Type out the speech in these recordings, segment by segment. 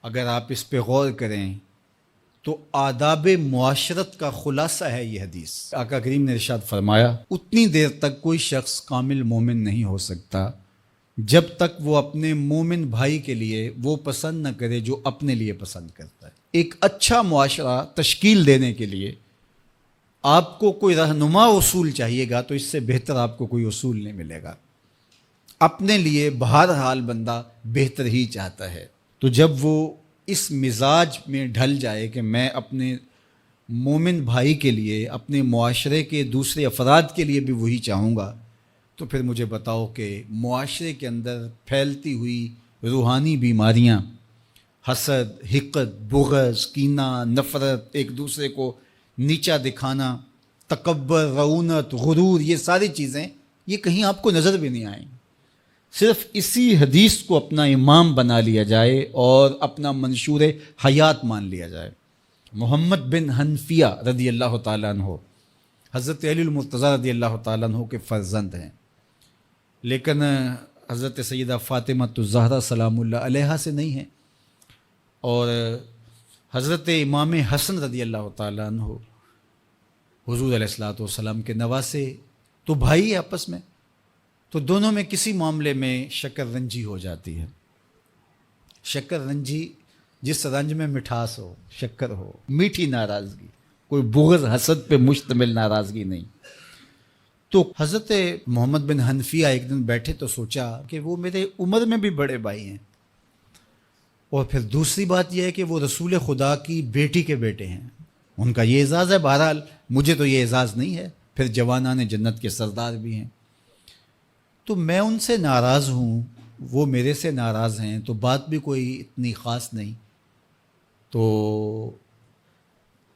اگر آپ اس پہ غور کریں تو آداب معاشرت کا خلاصہ ہے یہ حدیث۔ آقا کریم نے ارشاد فرمایا اتنی دیر تک کوئی شخص کامل مومن نہیں ہو سکتا جب تک وہ اپنے مومن بھائی کے لیے وہ پسند نہ کرے جو اپنے لیے پسند کرتا ہے۔ ایک اچھا معاشرہ تشکیل دینے کے لیے آپ کو کوئی رہنما اصول چاہیے گا تو اس سے بہتر آپ کو کوئی اصول نہیں ملے گا۔ اپنے لیے بہرحال بندہ بہتر ہی چاہتا ہے، تو جب وہ اس مزاج میں ڈھل جائے کہ میں اپنے مومن بھائی کے لیے، اپنے معاشرے کے دوسرے افراد کے لیے بھی وہی چاہوں گا، تو پھر مجھے بتاؤ کہ معاشرے کے اندر پھیلتی ہوئی روحانی بیماریاں، حسد، حقد، بغض، کینہ، نفرت، ایک دوسرے کو نیچا دکھانا، تکبر، رعونت، غرور، یہ ساری چیزیں یہ کہیں آپ کو نظر بھی نہیں آئیں۔ صرف اسی حدیث کو اپنا امام بنا لیا جائے اور اپنا منشور حیات مان لیا جائے۔ محمد بن حنفیہ رضی اللہ تعالیٰ عنہ حضرت علی المرتضیٰ رضی اللہ تعالیٰ عنہ کے فرزند ہیں، لیکن حضرت سیدہ فاطمہ الزہرا سلام اللہ علیہا سے نہیں ہیں، اور حضرت امام حسن رضی اللہ تعالیٰ عنہ حضور علیہ الصلوۃ والسلام کے نواسے، تو بھائی آپس میں، تو دونوں میں کسی معاملے میں شکر رنجی ہو جاتی ہے۔ شکر رنجی جس رنج میں مٹھاس ہو، شکر ہو، میٹھی ناراضگی، کوئی بغض حسد پہ مشتمل ناراضگی نہیں۔ تو حضرت محمد بن حنفیہ ایک دن بیٹھے تو سوچا کہ وہ میرے عمر میں بھی بڑے بھائی ہیں، اور پھر دوسری بات یہ ہے کہ وہ رسول خدا کی بیٹی کے بیٹے ہیں، ان کا یہ اعزاز ہے، بہرحال مجھے تو یہ اعزاز نہیں ہے، پھر جوانان جنت کے سردار بھی ہیں، تو میں ان سے ناراض ہوں، وہ میرے سے ناراض ہیں، تو بات بھی کوئی اتنی خاص نہیں، تو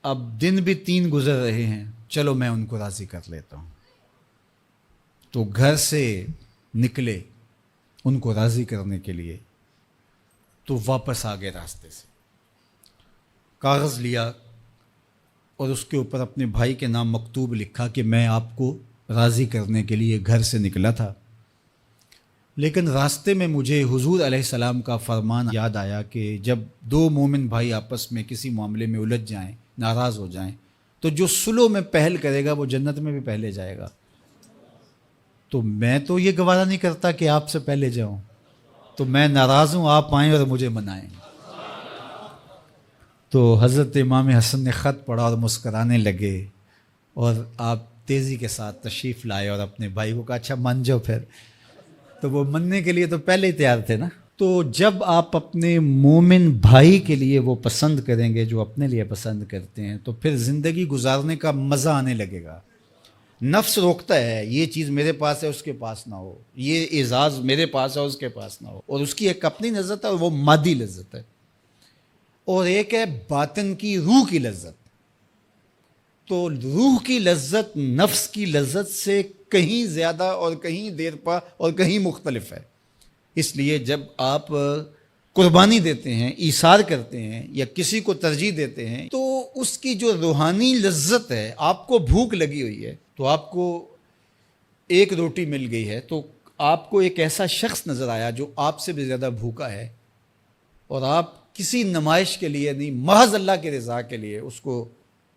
اب دن بھی 3 گزر رہے ہیں، چلو میں ان کو راضی کر لیتا ہوں۔ تو گھر سے نکلے ان کو راضی کرنے کے لیے، تو واپس آ گئے راستے سے، کاغذ لیا اور اس کے اوپر اپنے بھائی کے نام مکتوب لکھا کہ میں آپ کو راضی کرنے کے لیے گھر سے نکلا تھا، لیکن راستے میں مجھے حضور علیہ السلام کا فرمان یاد آیا کہ جب 2 مومن بھائی آپس میں کسی معاملے میں الجھ جائیں، ناراض ہو جائیں، تو جو صلح میں پہل کرے گا وہ جنت میں بھی پہلے جائے گا۔ تو میں تو یہ گوارا نہیں کرتا کہ آپ سے پہلے جاؤں، تو میں ناراض ہوں، آپ آئیں اور مجھے منائیں۔ تو حضرت امام حسن نے خط پڑھا اور مسکرانے لگے، اور آپ تیزی کے ساتھ تشریف لائے اور اپنے بھائی کو کہا اچھا مان جاؤ پھر، تو وہ مننے کے لیے تو پہلے ہی تیار تھے نا۔ تو جب آپ اپنے مومن بھائی کے لیے وہ پسند کریں گے جو اپنے لیے پسند کرتے ہیں، تو پھر زندگی گزارنے کا مزہ آنے لگے گا۔ نفس روکتا ہے یہ چیز میرے پاس ہے اس کے پاس نہ ہو، یہ اعزاز میرے پاس ہے اس کے پاس نہ ہو، اور اس کی ایک اپنی لذت ہے اور وہ مادی لذت ہے، اور ایک ہے باطن کی روح کی لذت۔ تو روح کی لذت نفس کی لذت سے کہیں زیادہ اور کہیں دیر پا اور کہیں مختلف ہے۔ اس لیے جب آپ قربانی دیتے ہیں، ایثار کرتے ہیں یا کسی کو ترجیح دیتے ہیں، تو اس کی جو روحانی لذت ہے، آپ کو بھوک لگی ہوئی ہے، تو آپ کو ایک روٹی مل گئی ہے، تو آپ کو ایک ایسا شخص نظر آیا جو آپ سے بھی زیادہ بھوکا ہے، اور آپ کسی نمائش کے لیے نہیں، محض اللہ کے رضا کے لیے اس کو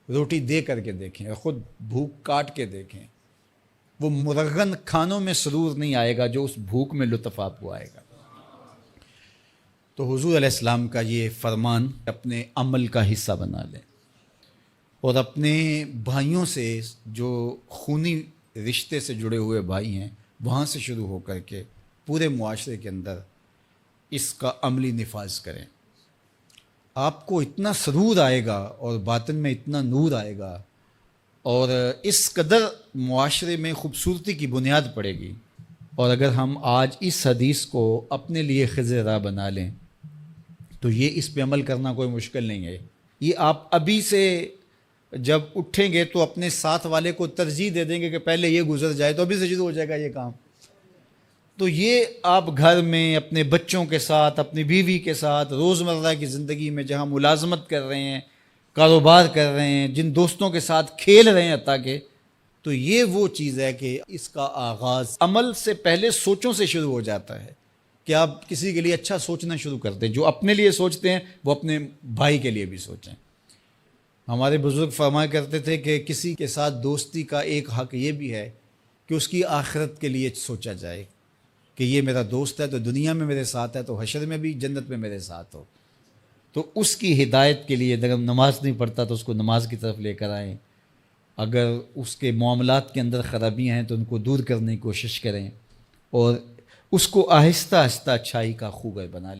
روٹی دے کر کے دیکھیں، خود بھوک کاٹ کے دیکھیں، وہ مرغن کھانوں میں سرور نہیں آئے گا جو اس بھوک میں لطف آپ کو آئے گا۔ تو حضور علیہ السلام کا یہ فرمان اپنے عمل کا حصہ بنا لیں، اور اپنے بھائیوں سے، جو خونی رشتے سے جڑے ہوئے بھائی ہیں، وہاں سے شروع ہو کر کے پورے معاشرے کے اندر اس کا عملی نفاذ کریں۔ آپ کو اتنا سرور آئے گا اور باطن میں اتنا نور آئے گا، اور اس قدر معاشرے میں خوبصورتی کی بنیاد پڑے گی۔ اور اگر ہم آج اس حدیث کو اپنے لیے خضر راہ بنا لیں تو یہ اس پہ عمل کرنا کوئی مشکل نہیں ہے۔ یہ آپ ابھی سے جب اٹھیں گے تو اپنے ساتھ والے کو ترجیح دے دیں گے کہ پہلے یہ گزر جائے، تو ابھی سے شروع ہو جائے گا یہ کام۔ تو یہ آپ گھر میں اپنے بچوں کے ساتھ، اپنی بیوی کے ساتھ، روزمرہ کی زندگی میں جہاں ملازمت کر رہے ہیں، کاروبار کر رہے ہیں، جن دوستوں کے ساتھ کھیل رہے ہیں حتیٰ کہ، تو یہ وہ چیز ہے کہ اس کا آغاز عمل سے پہلے سوچوں سے شروع ہو جاتا ہے۔ کہ آپ کسی کے لیے اچھا سوچنا شروع کر دیں. جو اپنے لیے سوچتے ہیں وہ اپنے بھائی کے لیے بھی سوچیں. ہمارے بزرگ فرمایا کرتے تھے کہ کسی کے ساتھ دوستی کا ایک حق یہ بھی ہے کہ اس کی آخرت کے لیے سوچا جائے کہ یہ میرا دوست ہے تو دنیا میں میرے ساتھ ہے تو حشر میں بھی جنت میں میرے ساتھ ہو. تو اس کی ہدایت کے لیے اگر نماز نہیں پڑھتا تو اس کو نماز کی طرف لے کر آئیں. اگر اس کے معاملات کے اندر خرابیاں ہیں تو ان کو دور کرنے کی کوشش کریں اور اس کو آہستہ آہستہ اچھائی کا خوگر بنا لیں.